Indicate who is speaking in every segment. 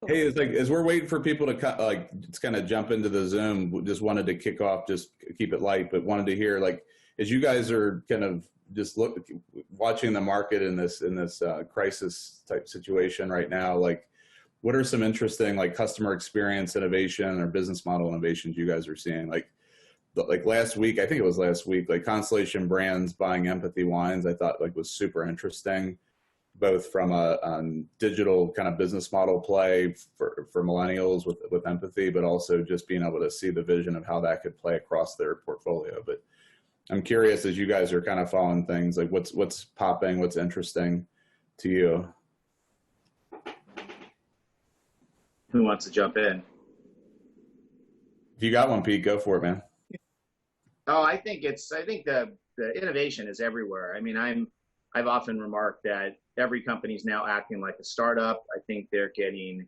Speaker 1: Hey, it's like as we're waiting for people to just kind of jump into the Zoom, just wanted to kick off, just keep it light, but wanted to hear like as you guys are kind of just watching the market in this crisis type situation right now, like what are some interesting like customer experience innovation or business model innovations you guys are seeing? Like last week, I think it was last week, like Constellation Brands buying Empathy Wines, I thought like was super interesting, both from a digital kind of business model play for millennials with empathy, but also just being able to see the vision of how that could play across their portfolio. But I'm curious, as you guys are kind of following things, like what's popping, what's interesting to you?
Speaker 2: Who wants to jump in?
Speaker 1: If you got one, Pete, go for it, man.
Speaker 2: Oh, I think the innovation is everywhere. I mean, I've often remarked that every company is now acting like a startup. I think they're getting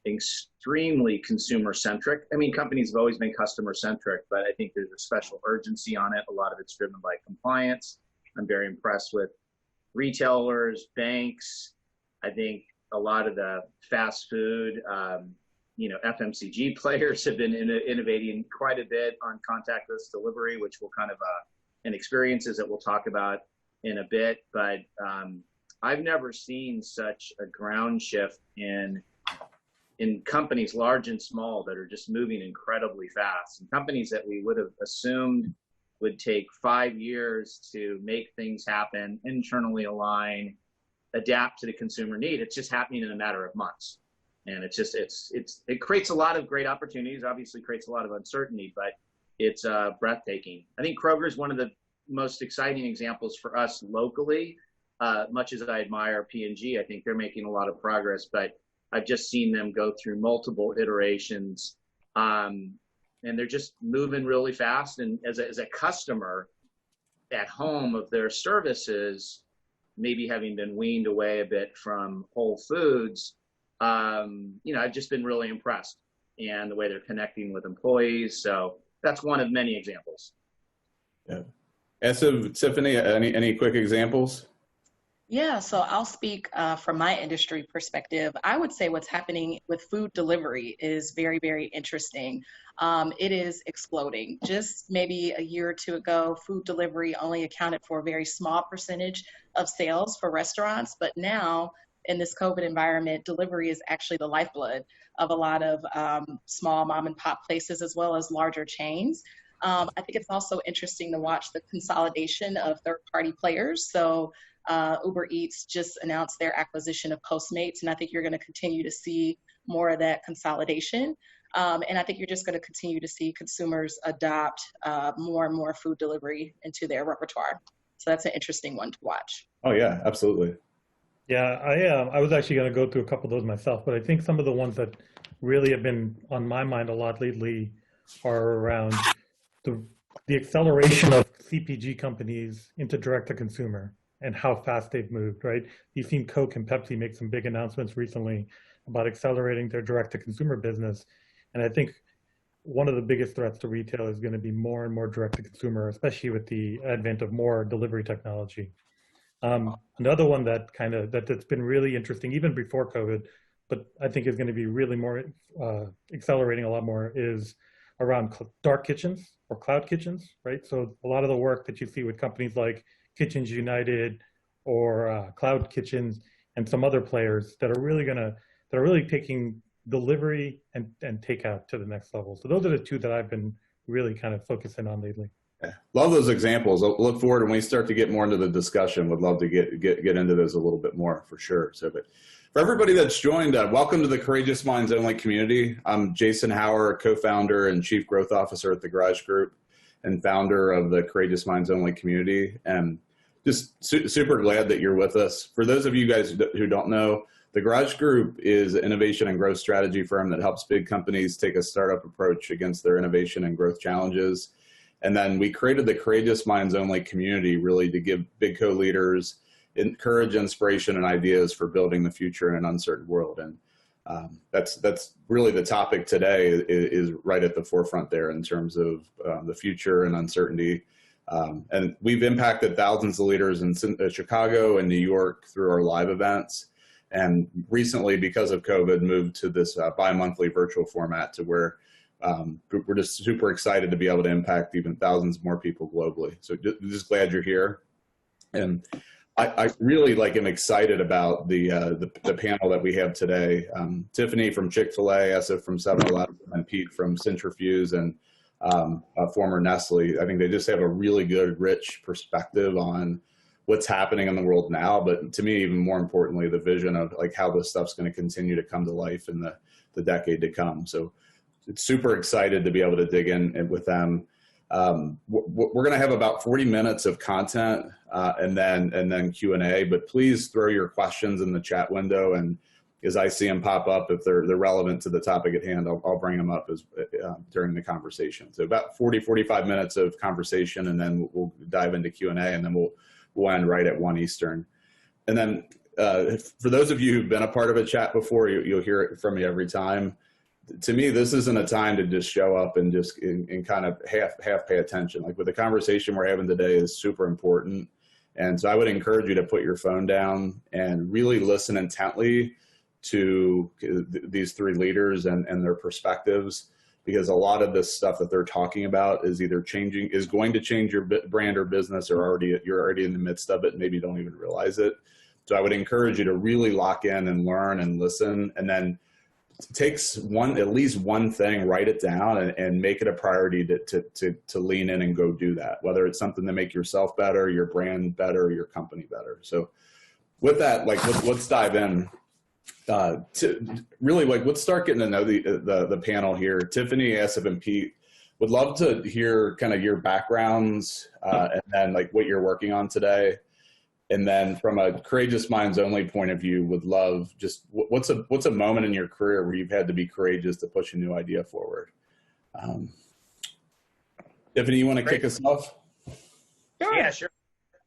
Speaker 2: extremely consumer centric. I mean, companies have always been customer centric, but I think there's a special urgency on it. A lot of it's driven by compliance. I'm very impressed with retailers, banks. I think a lot of the fast food, FMCG players have been innovating quite a bit on contactless delivery, which will kind of, and experiences that we'll talk about in a bit. But I've never seen such a ground shift in companies large and small that are just moving incredibly fast. And companies that we would have assumed would take 5 years to make things happen, internally align, adapt to the consumer need. It's just happening in a matter of months. And it creates a lot of great opportunities, obviously creates a lot of uncertainty, but it's breathtaking. I think Kroger is one of the most exciting examples for us locally. Much as I admire P&G, I think they're making a lot of progress, but I've just seen them go through multiple iterations, and they're just moving really fast. And as a customer at home of their services, maybe having been weaned away a bit from Whole Foods, I've just been really impressed, and the way they're connecting with employees. So that's one of many examples.
Speaker 1: Yeah. Asif, Tiffany, any quick examples?
Speaker 3: Yeah, so I'll speak from my industry perspective. I would say what's happening with food delivery is very, very interesting. It is exploding. Just maybe a year or two ago, food delivery only accounted for a very small percentage of sales for restaurants, but now in this COVID environment, delivery is actually the lifeblood of a lot of small mom and pop places as well as larger chains. I think it's also interesting to watch the consolidation of third-party players. So Uber Eats just announced their acquisition of Postmates, and I think you're going to continue to see more of that consolidation. And I think you're just going to continue to see consumers adopt more and more food delivery into their repertoire. So that's an interesting one to watch.
Speaker 1: Oh, yeah, absolutely.
Speaker 4: Yeah, I was actually going to go through a couple of those myself, but I think some of the ones that really have been on my mind a lot lately are around the acceleration of CPG companies into direct-to-consumer and how fast they've moved, right? You've seen Coke and Pepsi make some big announcements recently about accelerating their direct-to-consumer business. And I think one of the biggest threats to retail is going to be more and more direct-to-consumer, especially with the advent of more delivery technology. Another one that's been really interesting, even before COVID, but I think is going to be really more accelerating a lot more, is around dark kitchens or cloud kitchens, right? So a lot of the work that you see with companies like Kitchens United or Cloud Kitchens and some other players that are really taking delivery and takeout to the next level. So those are the two that I've been really kind of focusing on lately.
Speaker 1: Yeah. Love those examples. I'll look forward, when we start to get more into the discussion, would love to get into those a little bit more for sure. So, but for everybody that's joined, welcome to the Courageous Minds Only community. I'm Jason Hauer, co-founder and chief growth officer at the Garage Group and founder of the Courageous Minds Only community. And just super glad that you're with us. For those of you guys who don't know, the Garage Group is an innovation and growth strategy firm that helps big companies take a startup approach against their innovation and growth challenges. And then we created the Courageous Minds Only community really to give BigCo leaders courage, inspiration, and ideas for building the future in an uncertain world. And that's really the topic today, is right at the forefront there in terms of the future and uncertainty. And we've impacted thousands of leaders in Chicago and New York through our live events. And recently, because of COVID, moved to this bi-monthly virtual format to where we're just super excited to be able to impact even thousands more people globally. So just glad you're here. And I really am excited about the panel that we have today. Tiffany from Chick-fil-a, Asif from 7-Eleven, and Pete from Centrifuge, and former Nestle. I think they just have a really good, rich perspective on what's happening in the world now, but to me, even more importantly, the vision of how this stuff's going to continue to come to life in the decade to come. So it's super excited to be able to dig in with them. We're going to have about 40 minutes of content and then Q&A, but please throw your questions in the chat window, and as I see them pop up, if they're relevant to the topic at hand, I'll bring them up during the conversation. So about 45 minutes of conversation, and then we'll dive into Q&A, and then we'll end right at 1 Eastern. And then for those of you who've been a part of a chat before, you'll hear it from me every time. To me, this isn't a time to just show up and just kind of half pay attention. With the conversation we're having today is super important. And so I would encourage you to put your phone down and really listen intently to these three leaders and their perspectives, because a lot of this stuff that they're talking about is either going to change your brand or business, or you're already in the midst of it and maybe you don't even realize it. So I would encourage you to really lock in and learn and listen, and then takes at least one thing, write it down, and make it a priority to lean in and go do that, whether it's something to make yourself better, your brand better, your company better. So with that, let's dive in. Let's start getting to know the panel here. Tiffany, Asif, and Pete, would love to hear kind of your backgrounds and then what you're working on today. And then from a Courageous Minds Only point of view, would love just what's a moment in your career where you've had to be courageous to push a new idea forward. Tiffany, you want to kick us off?
Speaker 3: Sure.
Speaker 2: Yeah, sure.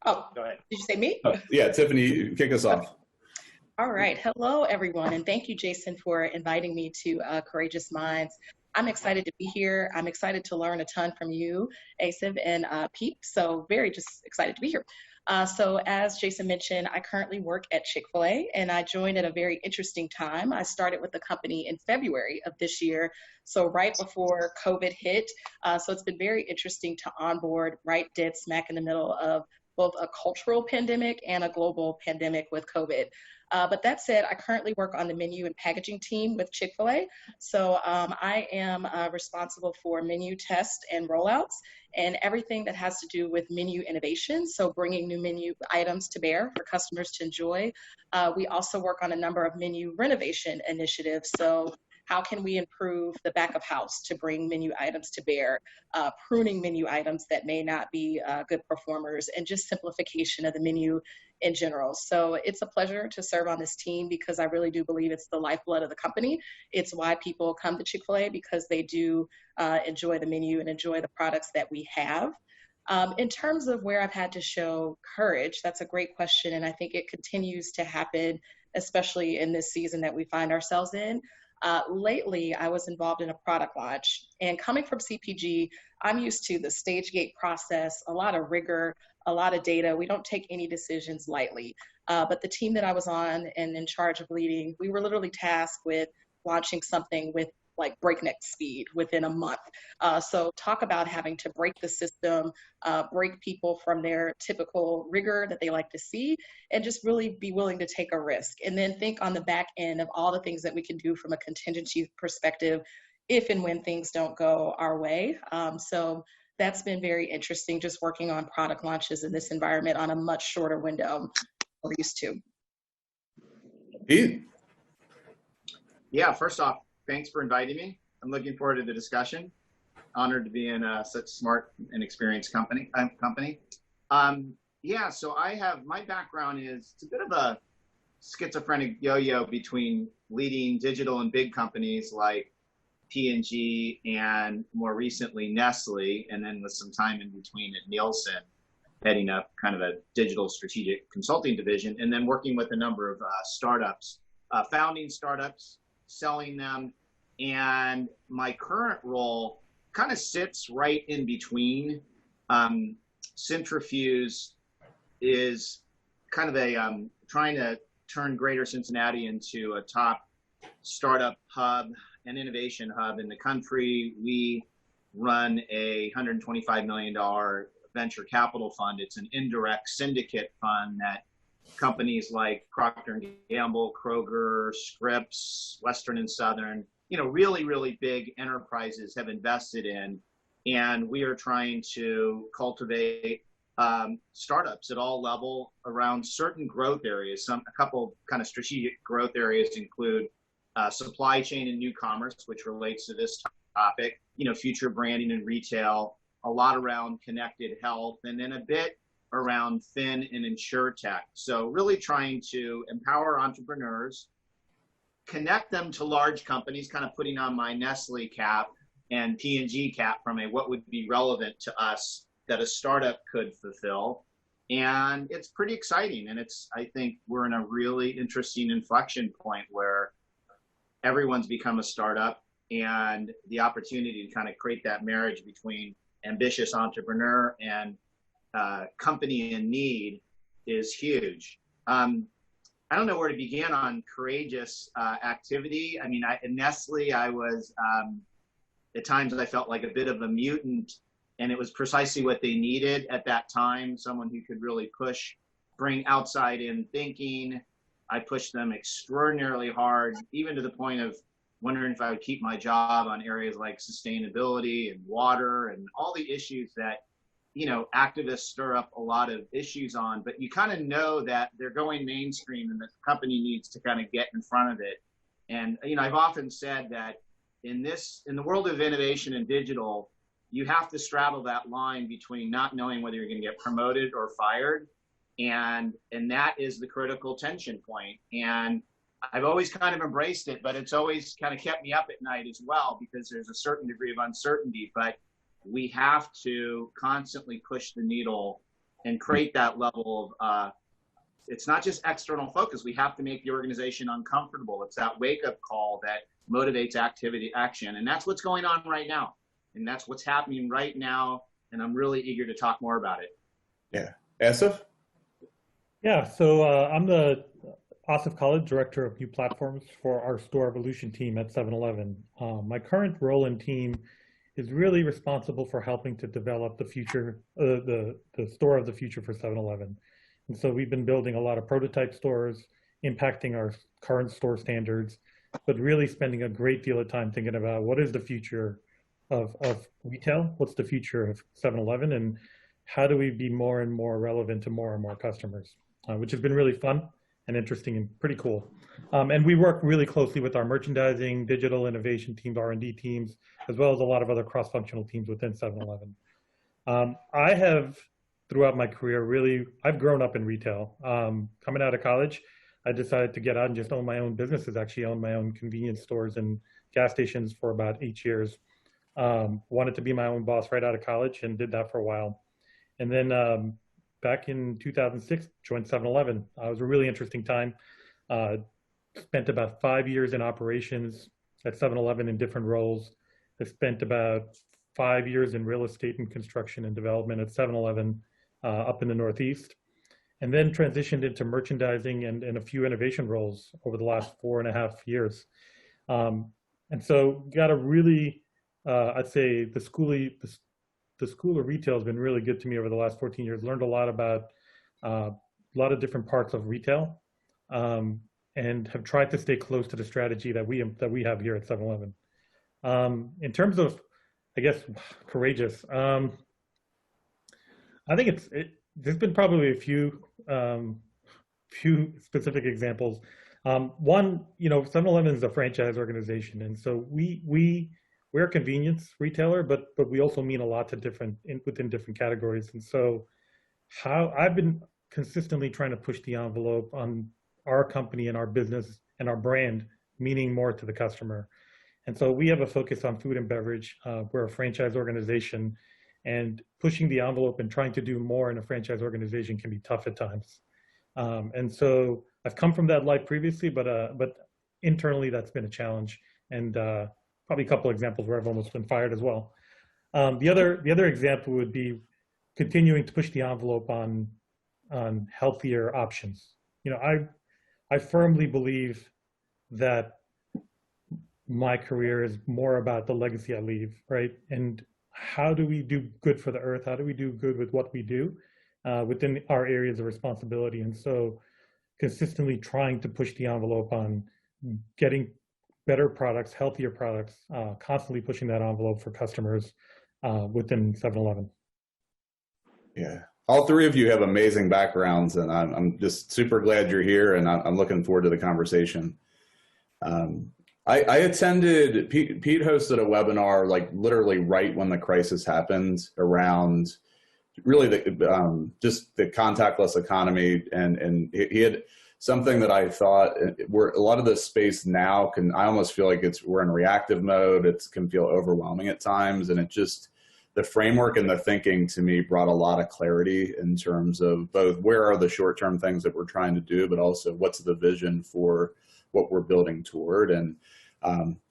Speaker 3: Oh,
Speaker 2: Go ahead.
Speaker 3: did you say me?
Speaker 1: Yeah, Tiffany, kick us off.
Speaker 3: All right. Hello, everyone. And thank you, Jason, for inviting me to Courageous Minds. I'm excited to be here. I'm excited to learn a ton from you, Asif and Pete. So very just excited to be here. So as Jason mentioned, I currently work at Chick-fil-a, and I joined at a very interesting time. I started with the company in February of this year, so right before COVID hit. So it's been very interesting to onboard right dead smack in the middle of both a cultural pandemic and a global pandemic with COVID. But that said, I currently work on the menu and packaging team with Chick-fil-a. So I am responsible for menu tests and rollouts and everything that has to do with menu innovation. So bringing new menu items to bear for customers to enjoy. We also work on a number of menu renovation initiatives. So how can we improve the back of house to bring menu items to bear, pruning menu items that may not be good performers, and just simplification of the menu in general. So it's a pleasure to serve on this team because I really do believe it's the lifeblood of the company. It's why people come to Chick-fil-a, because they do enjoy the menu and enjoy the products that we have. In terms of where I've had to show courage, that's a great question. And I think it continues to happen, especially in this season that we find ourselves in. Lately, I was involved in a product launch, and coming from CPG, I'm used to the stage gate process, a lot of rigor, a lot of data. We don't take any decisions lightly. But the team that I was on and in charge of leading, we were literally tasked with launching something with breakneck speed within a month. So talk about having to break the system, break people from their typical rigor that they like to see, and just really be willing to take a risk. And then think on the back end of all the things that we can do from a contingency perspective if and when things don't go our way. So that's been very interesting, just working on product launches in this environment on a much shorter window than we're used to.
Speaker 1: Pete?
Speaker 2: Yeah, first off, thanks for inviting me. I'm looking forward to the discussion. Honored to be in such smart and experienced company. Yeah, so my background is, it's a bit of a schizophrenic yo-yo between leading digital and big companies like P&G and more recently Nestle, and then with some time in between at Nielsen, heading up kind of a digital strategic consulting division, and then working with a number of startups, founding startups, selling them. And my current role kind of sits right in between. Centrifuge is kind of a trying to turned Greater Cincinnati into a top startup hub and innovation hub in the country. We run a $125 million venture capital fund. It's an indirect syndicate fund that companies like Procter & Gamble, Kroger, Scripps, Western and Southern, really, really big enterprises have invested in. And we are trying to cultivate startups at all level around certain growth areas. A couple kind of strategic growth areas include supply chain and new commerce, which relates to this topic, future branding and retail, a lot around connected health, and then a bit around fin and insure tech. So really trying to empower entrepreneurs, connect them to large companies, kind of putting on my Nestle cap and P&G cap from what would be relevant to us that a startup could fulfill. And it's pretty exciting. And I think we're in a really interesting inflection point where everyone's become a startup, and the opportunity to kind of create that marriage between ambitious entrepreneur and company in need is huge. I don't know where to begin on courageous activity. I mean, in Nestle, I was, at times I felt like a bit of a mutant, and it was precisely what they needed at that time, someone who could really bring outside in thinking. I pushed them extraordinarily hard, even to the point of wondering if I would keep my job on areas like sustainability and water and all the issues that, activists stir up a lot of issues on, but you kind of know that they're going mainstream and the company needs to kind of get in front of it. And, I've often said that in the world of innovation and digital, you have to straddle that line between not knowing whether you're going to get promoted or fired. And that is the critical tension point. And I've always kind of embraced it, but it's always kind of kept me up at night as well, because there's a certain degree of uncertainty. But we have to constantly push the needle and create that level of, it's not just external focus. We have to make the organization uncomfortable. It's that wake-up call that motivates action. And that's what's going on right now. And that's what's happening right now. And I'm really eager to talk more about it.
Speaker 1: Yeah. Asif?
Speaker 4: Yeah, so I'm the Asif Khalid, Director of New Platforms for our Store Evolution team at 7-Eleven. My current role in team is really responsible for helping to develop the future, the store of the future for 7-Eleven. And so we've been building a lot of prototype stores, impacting our current store standards, but really spending a great deal of time thinking about what is the future of retail, what's the future of 7-Eleven, and how do we be more and more relevant to more and more customers, which has been really fun and interesting and pretty cool. And we work really closely with our merchandising, digital innovation teams, R&D teams, as well as a lot of other cross-functional teams within 7-Eleven. I have, throughout my career, I've grown up in retail. Coming out of college, I decided to get out and just own my own businesses, actually own my own convenience stores and gas stations for about 8 years. Wanted to be my own boss right out of college and did that for a while. And then back in 2006, joined 7-Eleven. It was a really interesting time. Spent about 5 years in operations at 7-Eleven in different roles. I spent about 5 years in real estate and construction and development at 7-Eleven up in the Northeast, and then transitioned into merchandising and a few innovation roles over the last 4.5 years. And so got a really, I'd say the school of retail has been really good to me over the last 14 years. Learned a lot about a lot of different parts of retail, and have tried to stay close to the strategy that we have here at 7-Eleven. In terms of, I guess, courageous, I think there's been probably a few specific examples. One, 7-Eleven is a franchise organization, and so we're a convenience retailer, but we also mean a lot to within different categories. And so how I've been consistently trying to push the envelope on our company and our business and our brand, meaning more to the customer. And so we have a focus on food and beverage. We're a franchise organization, and pushing the envelope and trying to do more in a franchise organization can be tough at times. And so I've come from that life previously, but internally that's been a challenge. And probably a couple examples where I've almost been fired as well. The other example would be continuing to push the envelope on healthier options. I firmly believe that my career is more about the legacy I leave, right? And how do we do good for the earth? How do we do good with what we do within our areas of responsibility? And so consistently trying to push the envelope on getting better products, healthier products, constantly pushing that envelope for customers within 7-Eleven.
Speaker 1: Yeah. All three of you have amazing backgrounds, and I'm just super glad you're here, and I'm looking forward to the conversation. I attended, Pete hosted a webinar like literally right when the crisis happened around really just the contactless economy, and he had something that I thought where a lot of this space now I almost feel like we're in reactive mode. It can feel overwhelming at times, and it just, the framework and the thinking to me brought a lot of clarity in terms of both where are the short-term things that we're trying to do, but also what's the vision for what we're building toward. And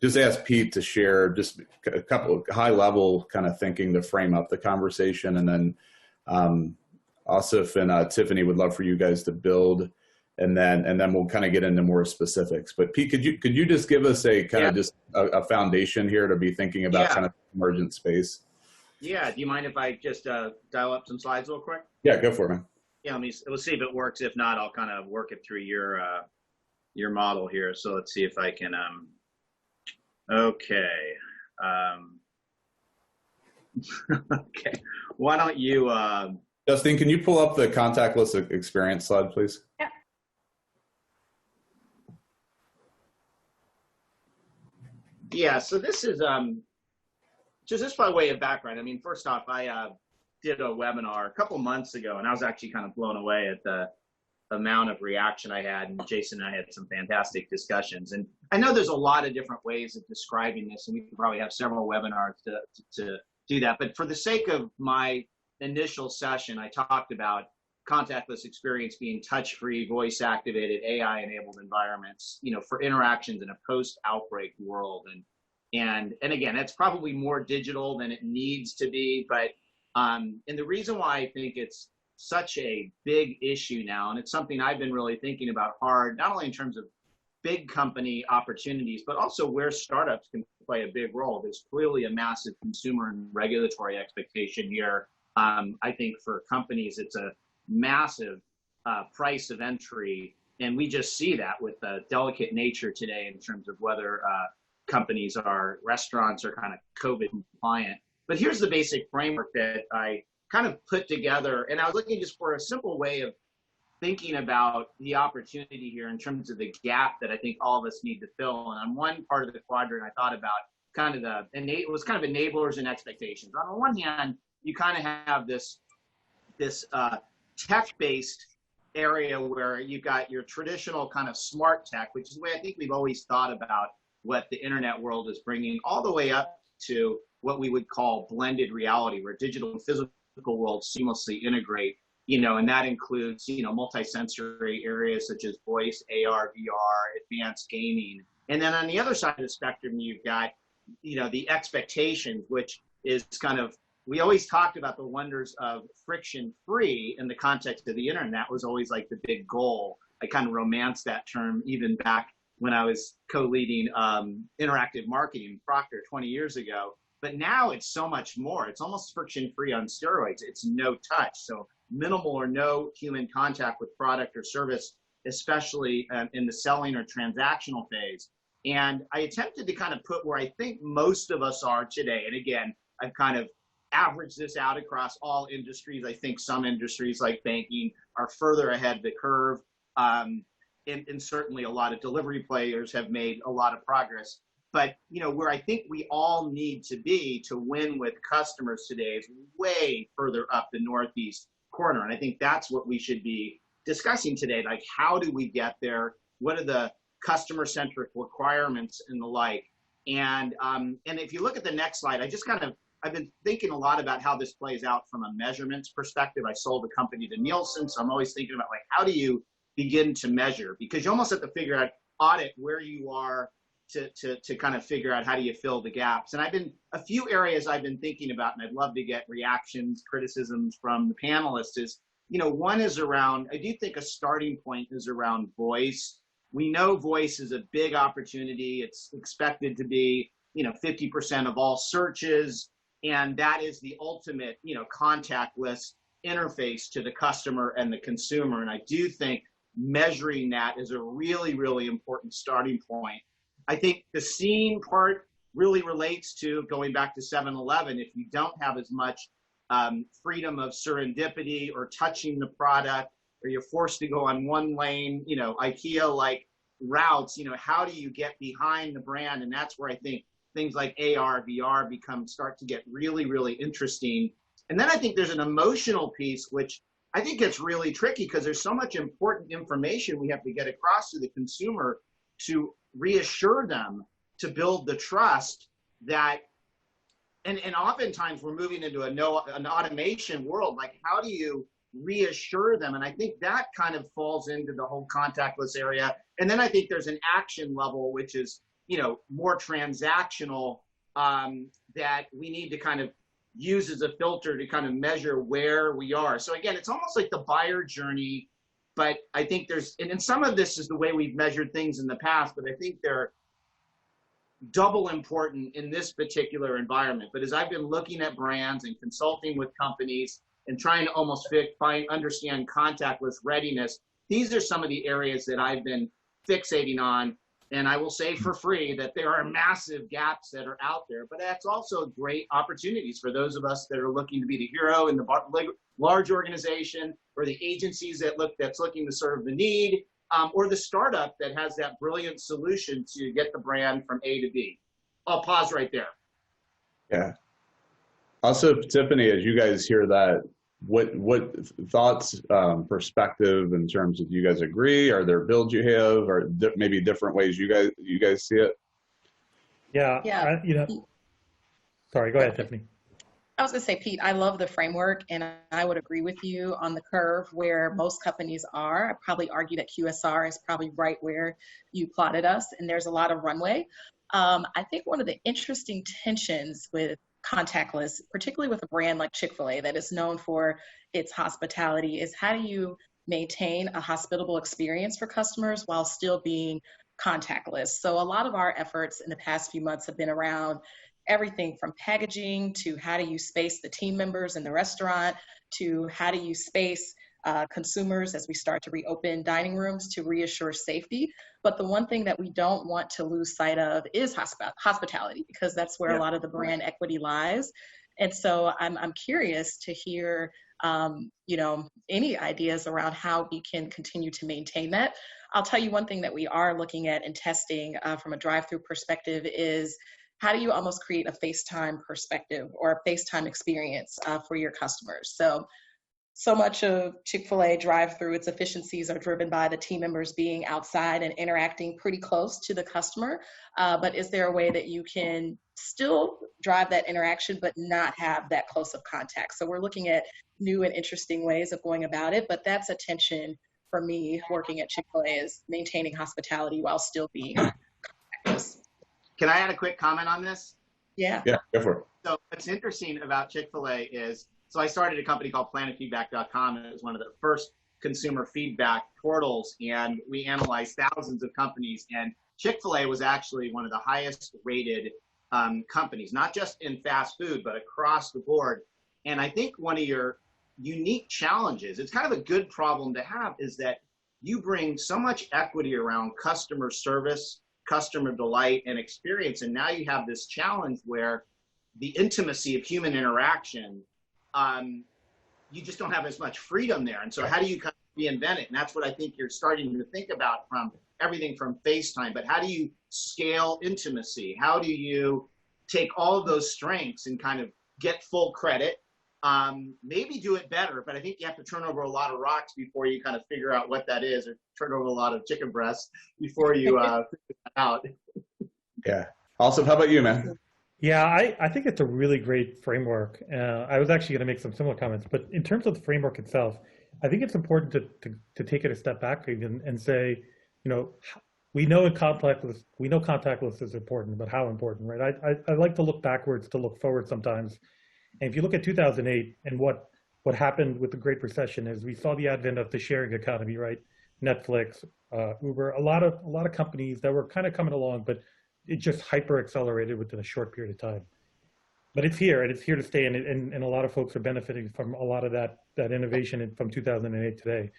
Speaker 1: just ask Pete to share just a couple of high-level kind of thinking to frame up the conversation, and then Asif and Tiffany would love for you guys to build, and then we'll kind of get into more specifics. But Pete, could you just give us a kind of just a foundation here to be thinking about kind of emergent space?
Speaker 2: Yeah. Do you mind if I just dial up some slides real quick?
Speaker 1: Yeah, go for it, man.
Speaker 2: Yeah. We'll see if it works. If not, I'll kind of work it through your model here. So let's see if I can. Okay. Okay. Why don't you?
Speaker 1: Justine, can you pull up the contactless experience slide, please?
Speaker 3: Yeah.
Speaker 2: Yeah. So this is just by way of background. I mean, first off, I did a webinar a couple months ago, and I was actually kind of blown away at the amount of reaction I had. And Jason and I had some fantastic discussions. And I know there's a lot of different ways of describing this, and we could probably have several webinars to do that. But for the sake of my initial session, I talked about contactless experience being touch-free, voice-activated, AI-enabled environments, for interactions in a post-outbreak world. And again, it's probably more digital than it needs to be, but and the reason why I think it's such a big issue now, and it's something I've been really thinking about hard, not only in terms of big company opportunities, but also where startups can play a big role. There's clearly a massive consumer and regulatory expectation here. I think for companies, it's a massive price of entry, and we just see that with the delicate nature today in terms of whether restaurants are kind of COVID compliant. But here's the basic framework that I kind of put together, and I was looking just for a simple way of thinking about the opportunity here in terms of the gap that I think all of us need to fill. And on one part of the quadrant, I thought about kind of it was kind of enablers and expectations. On the one hand, you kind of have this tech-based area where you've got your traditional kind of smart tech, which is the way I think we've always thought about what the internet world is bringing, all the way up to what we would call blended reality, where digital and physical worlds seamlessly integrate, and that includes, multi-sensory areas such as voice, AR, VR, advanced gaming. And then on the other side of the spectrum, you've got, the expectations, which is kind of, we always talked about the wonders of friction-free in the context of the internet. That was always like the big goal. I kind of romanced that term even back when I was co-leading interactive marketing in Procter 20 years ago. But now it's so much more. It's almost friction-free on steroids. It's no touch. So minimal or no human contact with product or service, especially in the selling or transactional phase. And I attempted to kind of put where I think most of us are today. And again, I've kind of averaged this out across all industries. I think some industries like banking are further ahead of the curve. And certainly a lot of delivery players have made a lot of progress. But, where I think we all need to be to win with customers today is way further up the Northeast corner. And I think that's what we should be discussing today. Like, how do we get there? What are the customer-centric requirements and the like? And if you look at the next slide, I've been thinking a lot about how this plays out from a measurements perspective. I sold a company to Nielsen, so I'm always thinking about, like, how do you begin to measure? Because you almost have to figure out, audit where you are to kind of figure out how do you fill the gaps. And a few areas I've been thinking about, and I'd love to get reactions, criticisms from the panelists is, one is around, I do think a starting point is around voice. we know voice is a big opportunity. It's expected to be, 50% of all searches. And that is the ultimate, contactless interface to the customer and the consumer. And I do think measuring that is a really, really important starting point. I think the seeing part really relates to going back to 7-Eleven. If you don't have as much freedom of serendipity or touching the product, or you're forced to go on one lane, IKEA-like routes, how do you get behind the brand? And that's where I think things like AR, VR start to get really, really interesting. And then I think there's an emotional piece, which I think gets really tricky because there's so much important information we have to get across to the consumer to reassure them, to build the trust that, and oftentimes we're moving into an automation world. Like, how do you reassure them? And I think that kind of falls into the whole contactless area. And then I think there's an action level, which is, more transactional, that we need to kind of use as a filter to kind of measure where we are. So again, it's almost like the buyer journey, but I think and some of this is the way we've measured things in the past, but I think they're double important in this particular environment. But as I've been looking at brands and consulting with companies and trying to almost understand contactless readiness, these are some of the areas that I've been fixating on. And I will say for free that there are massive gaps that are out there, but that's also great opportunities for those of us that are looking to be the hero in the large organization, or the agencies that's looking to serve the need, or the startup that has that brilliant solution to get the brand from A to B. I'll pause right there.
Speaker 1: Yeah. Also, Tiffany, as you guys hear that, what thoughts, perspective in terms of, do you guys agree? Are there builds you have, or maybe different ways you guys see it?
Speaker 4: Yeah. Sorry, go ahead, Tiffany.
Speaker 3: I was going to say, Pete, I love the framework, and I would agree with you on the curve where most companies are. I probably argue that QSR is probably right where you plotted us, and there's a lot of runway. I think one of the interesting tensions with contactless, particularly with a brand like Chick-fil-a that is known for its hospitality, is how do you maintain a hospitable experience for customers while still being contactless? So a lot of our efforts in the past few months have been around everything from packaging to how do you space the team members in the restaurant, to how do you space consumers as we start to reopen dining rooms to reassure safety. But the one thing that we don't want to lose sight of is hospitality, because that's where a lot of the brand equity lies. And so I'm curious to hear, any ideas around how we can continue to maintain that. I'll tell you one thing that we are looking at and testing from a drive-through perspective is, how do you almost create a FaceTime perspective or a FaceTime experience for your customers? So much of Chick-fil-a drive-through, its efficiencies are driven by the team members being outside and interacting pretty close to the customer. But is there a way that you can still drive that interaction but not have that close of contact? So we're looking at new and interesting ways of going about it, but that's a tension for me working at Chick-fil-a, is maintaining hospitality while still being contactless.
Speaker 2: Can I add a quick comment on this?
Speaker 3: Yeah.
Speaker 1: Yeah, go for it.
Speaker 2: So what's interesting about Chick-fil-a is, so I started a company called planetfeedback.com, and it was one of the first consumer feedback portals, and we analyzed thousands of companies, and Chick-fil-a was actually one of the highest rated companies, not just in fast food, but across the board. And I think one of your unique challenges, it's kind of a good problem to have, is that you bring so much equity around customer service, customer delight, and experience, and now you have this challenge where the intimacy of human interaction, you just don't have as much freedom there. And so how do you kind of reinvent it? And that's what I think you're starting to think about, from everything from FaceTime, but how do you scale intimacy? How do you take all of those strengths and kind of get full credit? Maybe do it better, but I think you have to turn over a lot of rocks before you kind of figure out what that is, or turn over a lot of chicken breasts before you figure that out.
Speaker 1: Yeah. Asif, how about you, man?
Speaker 4: Yeah, I think it's a really great framework. I was actually going to make some similar comments, but in terms of the framework itself, I think it's important to take it a step back and say, we know contactless is important, but how important, right? I like to look backwards to look forward sometimes. And if you look at 2008 and what happened with the Great Recession, is we saw the advent of the sharing economy, right? Netflix, Uber, a lot of companies that were kind of coming along, but it just hyper accelerated within a short period of time. But it's here, and it's here to stay, and a lot of folks are benefiting from a lot of that innovation from 2008 today.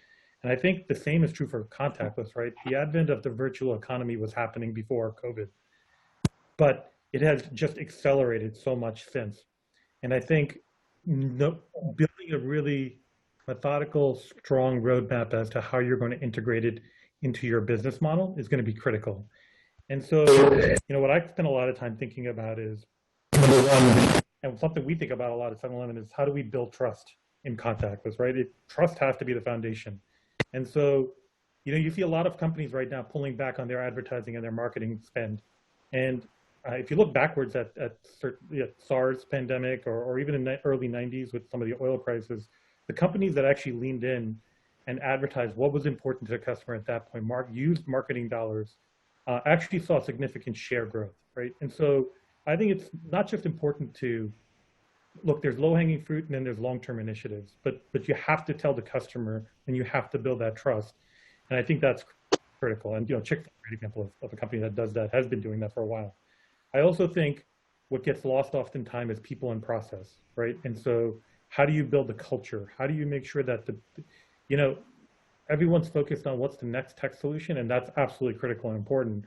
Speaker 4: And I think the same is true for contactless, right? The advent of the virtual economy was happening before COVID, but it has just accelerated so much since. And I think building a really methodical, strong roadmap as to how you're going to integrate it into your business model is going to be critical. And so, what I spend a lot of time thinking about is, number one, and something we think about a lot at 7-Eleven is how do we build trust in contactless, right? Trust has to be the foundation. And so, you see a lot of companies right now pulling back on their advertising and their marketing spend. And if you look backwards at SARS pandemic or even in the early 90s with some of the oil prices, the companies that actually leaned in and advertised what was important to the customer at that point, used marketing dollars, actually saw significant share growth, right? And so I think it's not just important to look, there's low-hanging fruit and then there's long-term initiatives, but you have to tell the customer and you have to build that trust. And I think that's critical. And Chick-fil-a, for example, of a company that does that, has been doing that for a while. I also think what gets lost oftentimes is people and process, right? And so how do you build the culture? How do you make sure that everyone's focused on what's the next tech solution, and that's absolutely critical and important.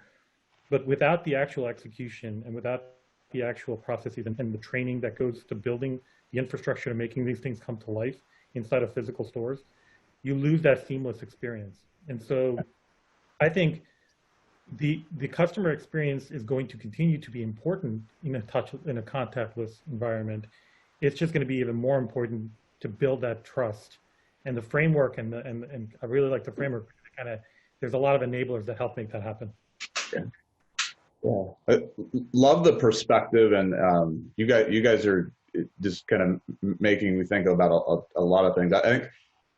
Speaker 4: But without the actual execution and without the actual processes and the training that goes to building the infrastructure to making these things come to life inside of physical stores, you lose that seamless experience. And so I think the customer experience is going to continue to be important in a contactless environment. It's just going to be even more important to build that trust. And the framework and I really like the framework. There's a lot of enablers that help make that happen.
Speaker 1: Yeah, I love the perspective, and you guys are just kind of making me think about a lot of things. I think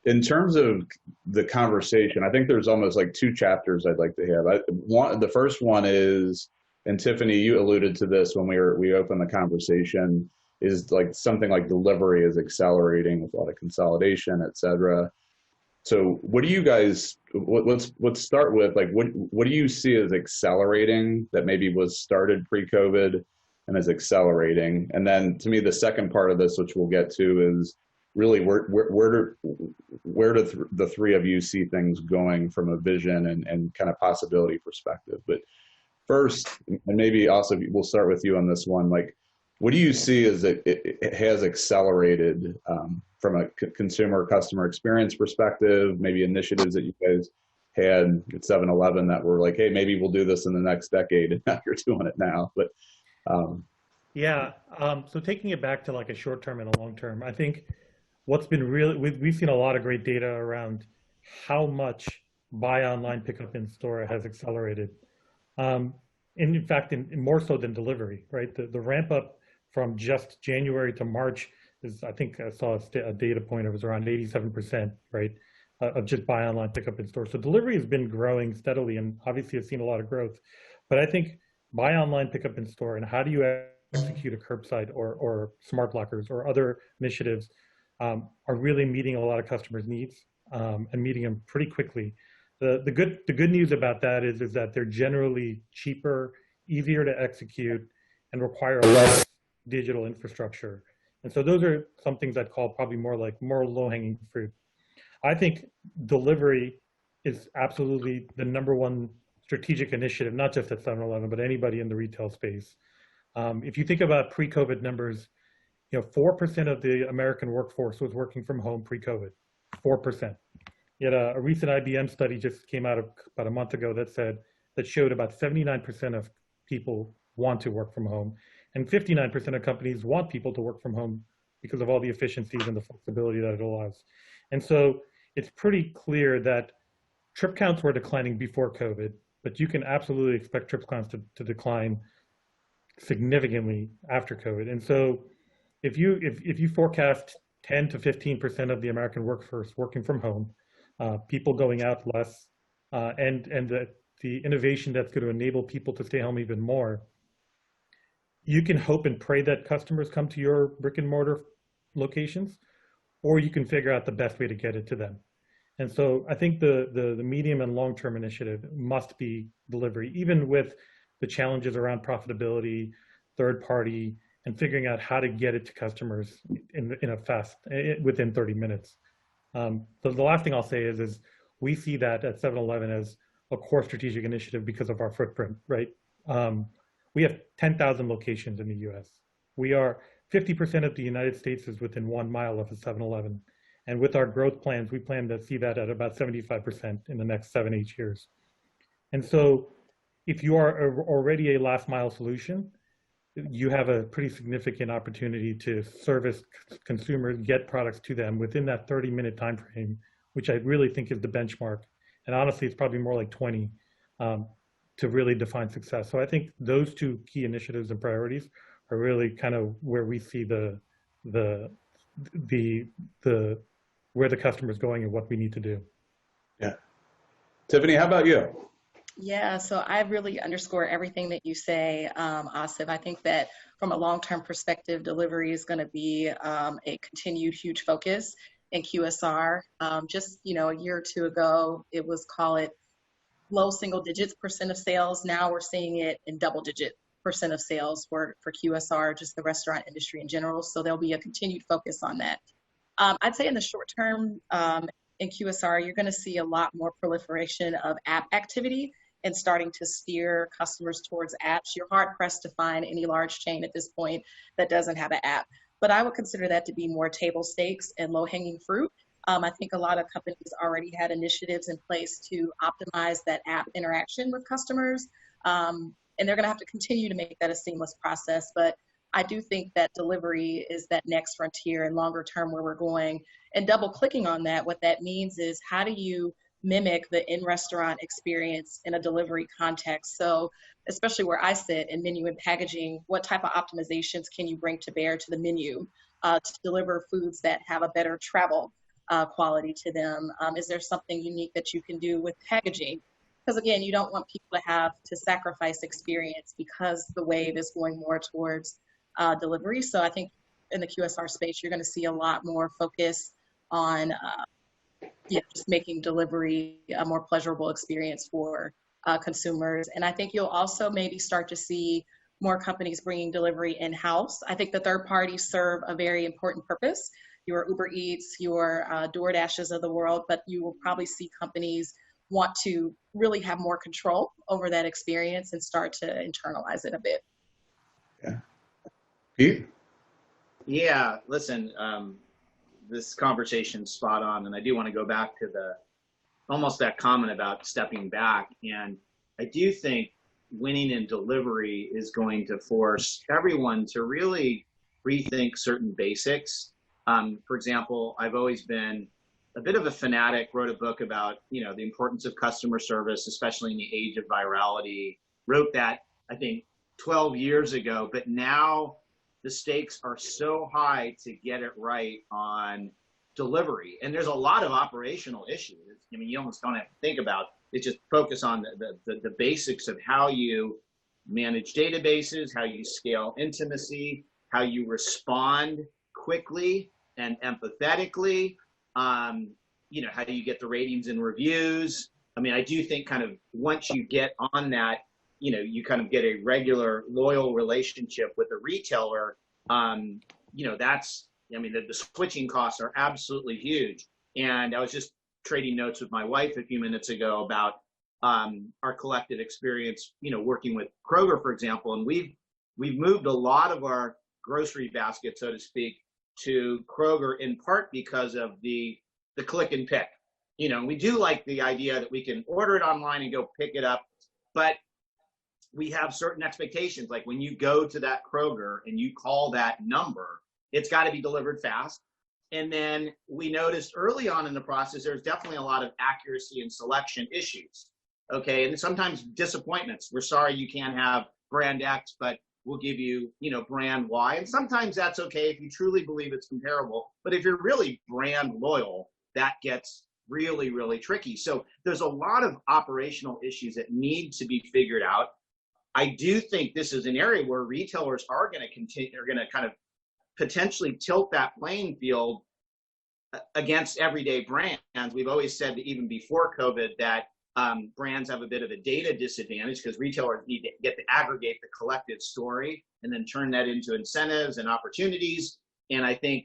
Speaker 1: in terms of the conversation, I think there's almost like two chapters I'd like to have. The first one is, and Tiffany, you alluded to this when we opened the conversation, is like something like delivery is accelerating with a lot of consolidation, et cetera. So what do you guys, let's start with, like, what do you see as accelerating that maybe was started pre-COVID and is accelerating? And then to me, the second part of this, which we'll get to, is really where do the three of you see things going from a vision and kind of possibility perspective? But first, and maybe also we'll start with you on this one, like, what do you see as it has accelerated from a consumer customer experience perspective, maybe initiatives that you guys had at 7-Eleven that were like, hey, maybe we'll do this in the next decade, and now you're doing it now. But
Speaker 4: so taking it back to like a short term and a long term, I think what's been really, we've seen a lot of great data around how much buy online, pick up in store has accelerated. And in fact, more so than delivery, right? The ramp up from just January to March is, I think I saw a data point, it was around 87%, right? Of just buy online, pick up in store. So delivery has been growing steadily and obviously has seen a lot of growth. But I think buy online, pick up in store, and how do you execute a curbside or smart lockers or other initiatives are really meeting a lot of customers' needs and meeting them pretty quickly. The good news about that is that they're generally cheaper, easier to execute, and require less digital infrastructure. And so those are some things I'd call probably more low-hanging fruit. I think delivery is absolutely the number one strategic initiative, not just at 7-Eleven, but anybody in the retail space. If you think about pre-COVID numbers, 4% of the American workforce was working from home pre-COVID, 4%. Yet a recent IBM study just came out about a month ago that showed about 79% of people want to work from home, and 59% of companies want people to work from home because of all the efficiencies and the flexibility that it allows. And so it's pretty clear that trip counts were declining before COVID, but you can absolutely expect trip counts to decline significantly after COVID. And so if you forecast 10 to 15% of the American workforce working from home, people going out less, and the innovation that's going to enable people to stay home even more, you can hope and pray that customers come to your brick and mortar locations, or you can figure out the best way to get it to them. And so I think the medium and long-term initiative must be delivery, even with the challenges around profitability, third party, and figuring out how to get it to customers in a fast, within 30 minutes. The last thing I'll say is we see that at 7-Eleven as a core strategic initiative because of our footprint, right? We have 10,000 locations in the US. We are 50% of the United States is within 1 mile of a 7-Eleven. And with our growth plans, we plan to see that at about 75% in the next 7-8 years. And so if you are already a last mile solution, you have a pretty significant opportunity to service consumers, get products to them within that 30-minute time frame, which I really think is the benchmark. And honestly, it's probably more like 20 to really define success. So I think those two key initiatives and priorities are really kind of where we see where the customer is going and what we need to do.
Speaker 1: Yeah. Tiffany, how about you?
Speaker 3: Yeah, so I really underscore everything that you say, Asif. I think that from a long-term perspective, delivery is going to be a continued huge focus in QSR. Just, a year or two ago, it was, call it, low single digits % of sales. Now we're seeing it in double-digit % of sales for QSR, just the restaurant industry in general. So there'll be a continued focus on that. I'd say in the short term, in QSR, you're going to see a lot more proliferation of app activity and starting to steer customers towards apps. You're hard pressed to find any large chain at this point that doesn't have an app. But I would consider that to be more table stakes and low hanging fruit. I think a lot of companies already had initiatives in place to optimize that app interaction with customers. And they're going to have to continue to make that a seamless process. But I do think that delivery is that next frontier and longer term where we're going. And double clicking on that, what that means is how do you mimic the in-restaurant experience in a delivery context? So especially where I sit in menu and packaging, what type of optimizations can you bring to bear to the menu to deliver foods that have a better travel quality to them? Is there something unique that you can do with packaging? Because again, you don't want people to have to sacrifice experience because the wave is going more towards delivery. So I think in the QSR space, you're going to see a lot more focus on just making delivery a more pleasurable experience for consumers. And I think you'll also maybe start to see more companies bringing delivery in-house. I think the third parties serve a very important purpose. Your Uber Eats, your DoorDashes of the world, but you will probably see companies want to really have more control over that experience and start to internalize it a bit.
Speaker 1: Yeah. Pete?
Speaker 2: Yeah, listen, this conversation's spot on, and I do want to go back to almost that comment about stepping back. And I do think winning in delivery is going to force everyone to really rethink certain basics. For example, I've always been a bit of a fanatic, wrote a book about, the importance of customer service, especially in the age of virality. Wrote that, I think, 12 years ago, but now the stakes are so high to get it right on delivery. And there's a lot of operational issues. I mean, you almost don't have to think about it, just focus on the basics of how you manage databases, how you scale intimacy, how you respond quickly and empathetically, how do you get the ratings and reviews? I mean, I do think kind of once you get on that, you kind of get a regular loyal relationship with a retailer, the switching costs are absolutely huge. And I was just trading notes with my wife a few minutes ago about our collective experience, working with Kroger, for example, and we've moved a lot of our grocery basket, so to speak, to Kroger in part because of the click and pick. We do like the idea that we can order it online and go pick it up, but we have certain expectations. Like when you go to that Kroger and you call that number, it's got to be delivered fast. And then we noticed early on in the process, there's definitely a lot of accuracy and selection issues. Okay. And sometimes disappointments. We're sorry you can't have brand X, but we'll give you, brand Y. And sometimes that's okay if you truly believe it's comparable. But if you're really brand loyal, that gets really, really tricky. So there's a lot of operational issues that need to be figured out. I do think this is an area where retailers are going to kind of potentially tilt that playing field against everyday brands. We've always said that even before COVID that brands have a bit of a data disadvantage because retailers need to get to aggregate the collective story and then turn that into incentives and opportunities. And I think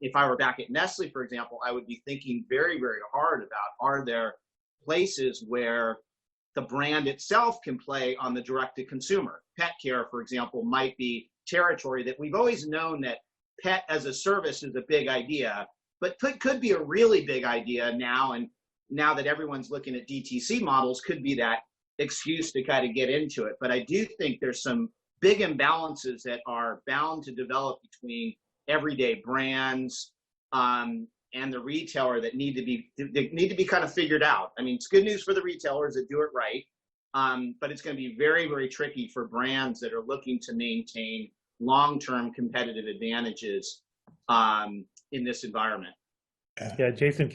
Speaker 2: if I were back at Nestle, for example, I would be thinking very, very hard about, are there places where the brand itself can play on the direct to consumer? Pet care, for example, might be territory that we've always known that pet as a service is a big idea, but could be a really big idea now. And now that everyone's looking at DTC models, could be that excuse to kind of get into it. But I do think there's some big imbalances that are bound to develop between everyday brands and the retailer that need to be kind of figured out. I mean, it's good news for the retailers that do it right, but it's going to be very, very tricky for brands that are looking to maintain long-term competitive advantages in this environment.
Speaker 4: Yeah, Jason,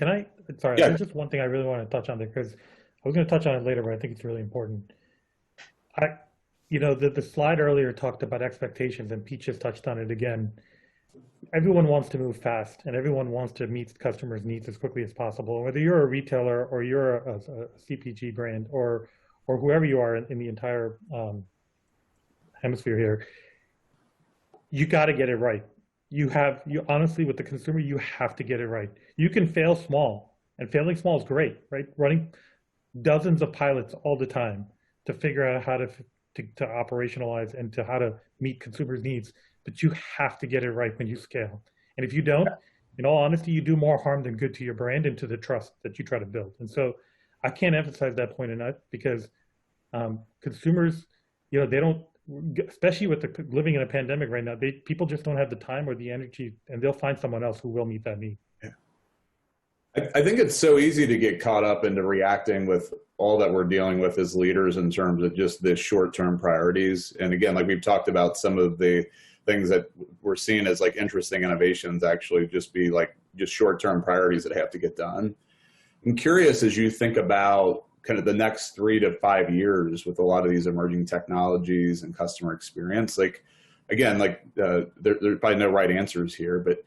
Speaker 4: sorry, there's just one thing I really want to touch on there because I was going to touch on it later, but I think it's really important. The slide earlier talked about expectations, and Pete just touched on it again. Everyone wants to move fast, and everyone wants to meet customers' needs as quickly as possible. Whether you're a retailer or you're a CPG brand or whoever you are in the entire hemisphere here, you got to get it right. You honestly, with the consumer, you have to get it right. You can fail small, and failing small is great, right? Running dozens of pilots all the time to figure out how to operationalize and to how to meet consumers' needs, but you have to get it right when you scale. And if you don't, in all honesty, you do more harm than good to your brand and to the trust that you try to build. And so I can't emphasize that point enough because consumers, they don't, especially with living in a pandemic right now, people just don't have the time or the energy, and they'll find someone else who will meet that need.
Speaker 1: Yeah. I think it's so easy to get caught up into reacting with all that we're dealing with as leaders in terms of just the short-term priorities. And again, like we've talked about, some of the things that we're seeing as like interesting innovations actually just be like just short-term priorities that have to get done. I'm curious, as you think about kind of the next 3 to 5 years with a lot of these emerging technologies and customer experience, like, again, like there's probably no right answers here, but